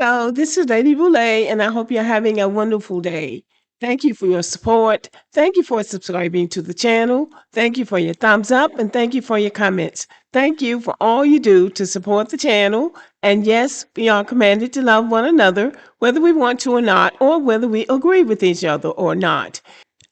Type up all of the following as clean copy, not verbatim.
Hello, this is Lady Boulay, and I hope you're having a wonderful day. Thank you for your support. Thank you for subscribing to the channel. Thank you for your thumbs up, and thank you for your comments. Thank you for all you do to support the channel. And yes, we are commanded to love one another, whether we want to or not, or whether we agree with each other or not.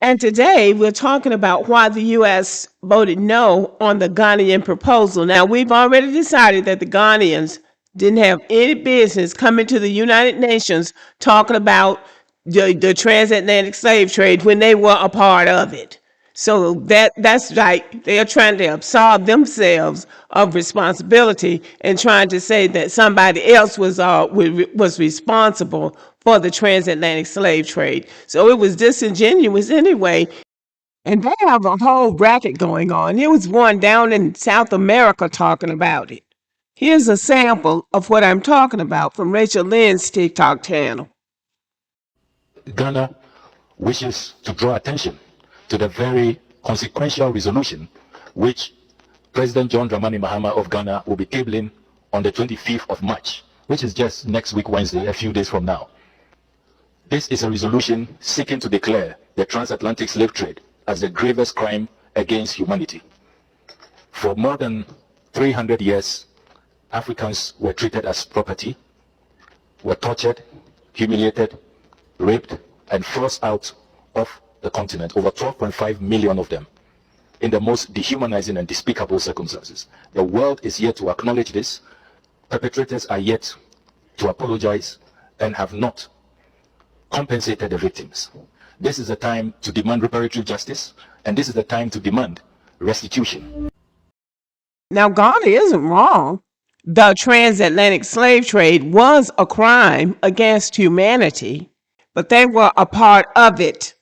And today we're talking about why the U.S. voted no on the Ghanaian proposal. Now, we've already decided that the Ghanaians didn't have any business coming to the United Nations talking about the transatlantic slave trade when they were a part of it. So that's right. They are trying to absolve themselves of responsibility and trying to say that somebody else was responsible for the transatlantic slave trade. So it was disingenuous anyway. And they have a whole bracket going on. There was one down in South America talking about it. Here's a sample of what I'm talking about from Rachel Lynn's TikTok channel. Ghana wishes to draw attention to the very consequential resolution which President John Dramani Mahama of Ghana will be tabling on the 25th of March, which is just next week Wednesday, a few days from now. This is a resolution seeking to declare the transatlantic slave trade as the gravest crime against humanity. For more than 300 years, Africans were treated as property, were tortured, humiliated, raped, and forced out of the continent, over 12.5 million of them, in the most dehumanizing and despicable circumstances. The world is yet to acknowledge this. Perpetrators are yet to apologize and have not compensated the victims. This is the time to demand reparatory justice, and this is the time to demand restitution. Now, Ghana isn't wrong. The transatlantic slave trade was a crime against humanity, but they were a part of it.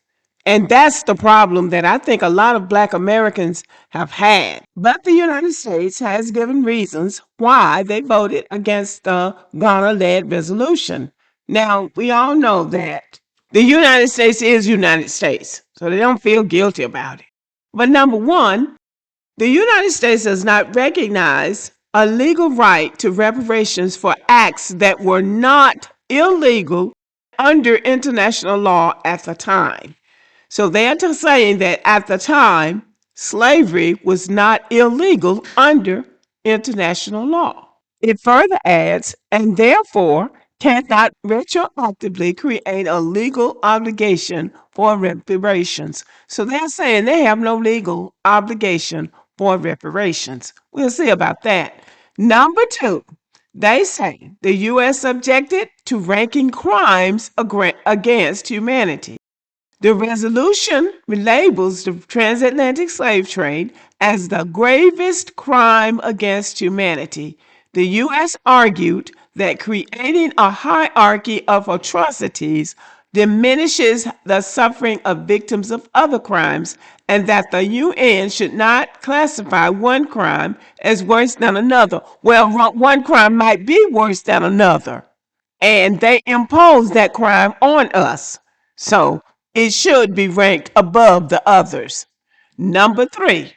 And that's the problem that I think a lot of Black Americans have had. But the United States has given reasons why they voted against the Ghana-led resolution. Now, we all know that the United States is United States, so they don't feel guilty about it. But number one, the United States does not recognize a legal right to reparations for acts that were not illegal under international law at the time. So they are saying that at the time, slavery was not illegal under international law. It further adds, and therefore cannot retroactively create a legal obligation for reparations. So they're saying they have no legal obligation for reparations. We'll see about that. Number two, they say the U.S. objected to ranking crimes against humanity. The resolution labels the transatlantic slave trade as the gravest crime against humanity. The U.S. argued that creating a hierarchy of atrocities diminishes the suffering of victims of other crimes, and that the UN should not classify one crime as worse than another. Well, one crime might be worse than another, and they impose that crime on us. So it should be ranked above the others. Number three,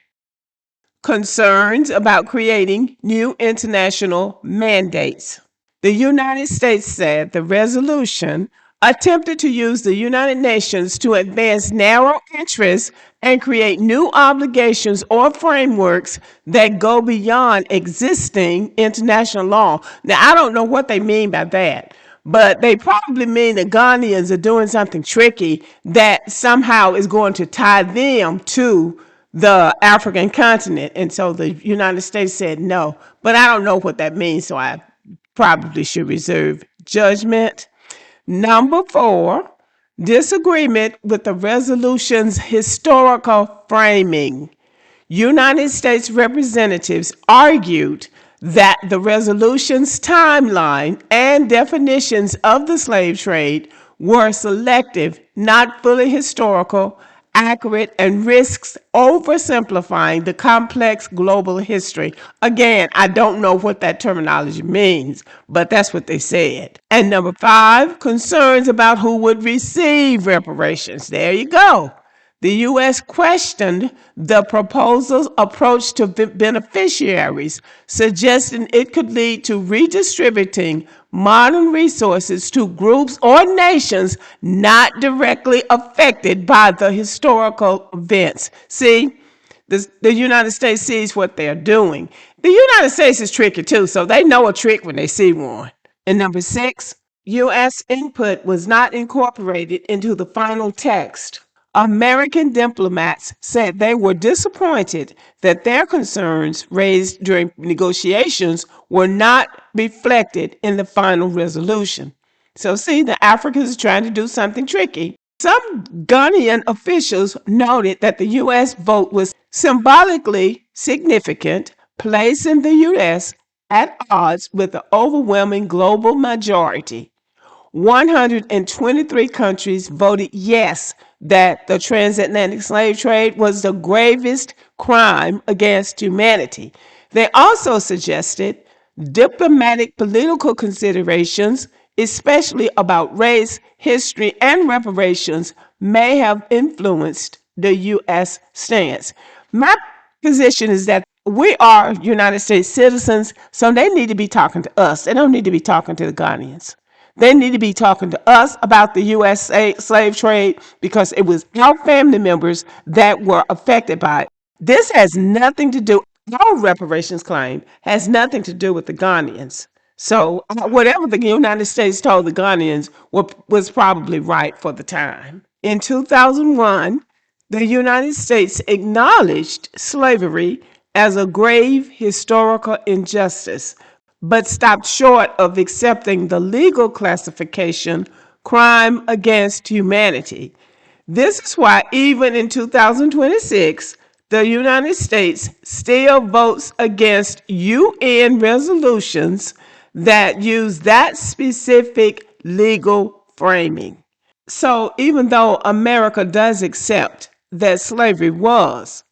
concerns about creating new international mandates. The United States said the resolution attempted to use the United Nations to advance narrow interests and create new obligations or frameworks that go beyond existing international law. Now, I don't know what they mean by that, but they probably mean the Ghanaians are doing something tricky that somehow is going to tie them to the African continent. And so the United States said no, but I don't know what that means, so I probably should reserve judgment. Number 4, disagreement with the resolution's historical framing. United States representatives argued that the resolution's timeline and definitions of the slave trade were selective, not fully historical, accurate, and risks oversimplifying the complex global history. Again, I don't know what that terminology means, but that's what they said. And number 5, concerns about who would receive reparations. There you go. The U.S. questioned the proposal's approach to beneficiaries, suggesting it could lead to redistributing modern resources to groups or nations not directly affected by the historical events. See, the United States sees what they're doing. The United States is tricky too, so they know a trick when they see one. And number 6, U.S. input was not incorporated into the final text. American diplomats said they were disappointed that their concerns raised during negotiations were not reflected in the final resolution. So, see, the Africans are trying to do something tricky. Some Ghanaian officials noted that the U.S. vote was symbolically significant, placing the U.S. at odds with the overwhelming global majority. 123 countries voted yes that the transatlantic slave trade was the gravest crime against humanity. They also suggested diplomatic political considerations, especially about race, history, and reparations, may have influenced the U.S. stance. My position is that we are United States citizens, so they need to be talking to us. They don't need to be talking to the Ghanaians. They need to be talking to us about the U.S. slave trade because it was our family members that were affected by it. This has nothing to do, our reparations claim has nothing to do with the Ghanaians. So whatever the United States told the Ghanaians was probably right for the time. In 2001, the United States acknowledged slavery as a grave historical injustice, but stopped short of accepting the legal classification crime against humanity. This is why, even in 2026, the United States still votes against UN resolutions that use that specific legal framing. So, even though America does accept that slavery was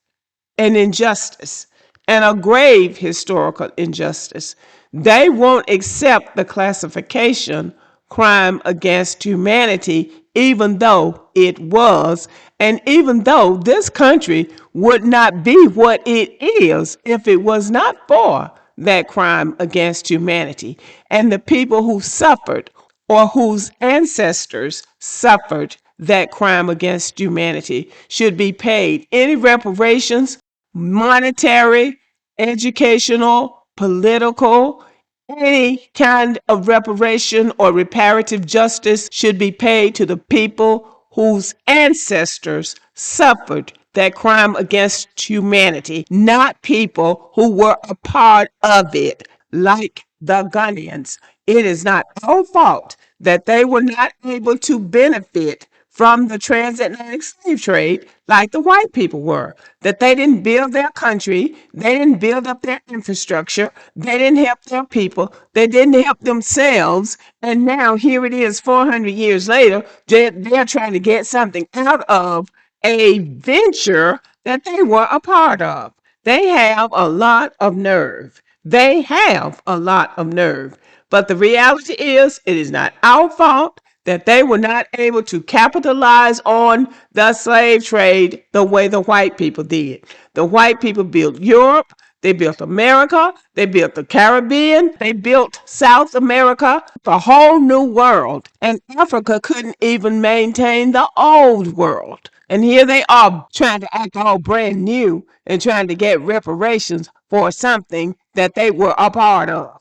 an injustice and a grave historical injustice, they won't accept the classification crime against humanity, even though it was, and even though this country would not be what it is if it was not for that crime against humanity and the people who suffered or whose ancestors suffered that crime against humanity should be paid any reparations, monetary, educational, political, any kind of reparation or reparative justice should be paid to the people whose ancestors suffered that crime against humanity, not people who were a part of it, like the Ghanaians. It is not our fault that they were not able to benefit from the transatlantic slave trade like the white people were. That they didn't build their country, they didn't build up their infrastructure, they didn't help their people, they didn't help themselves. And now here it is 400 years later, they're trying to get something out of a venture that they were a part of. They have a lot of nerve. They have a lot of nerve. But the reality is, it is not our fault that they were not able to capitalize on the slave trade the way the white people did. The white people built Europe, they built America, they built the Caribbean, they built South America, the whole new world. And Africa couldn't even maintain the old world. And here they are trying to act all brand new and trying to get reparations for something that they were a part of.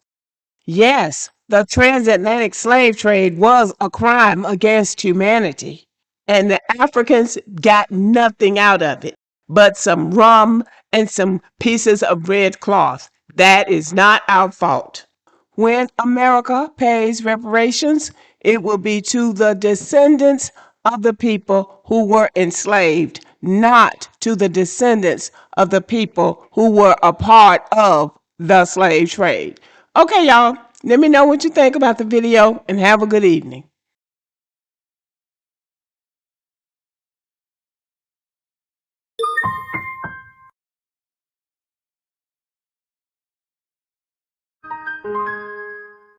Yes, the transatlantic slave trade was a crime against humanity, and the Africans got nothing out of it but some rum and some pieces of red cloth. That is not our fault. When America pays reparations, it will be to the descendants of the people who were enslaved, not to the descendants of the people who were a part of the slave trade. Okay, y'all, let me know what you think about the video and have a good evening.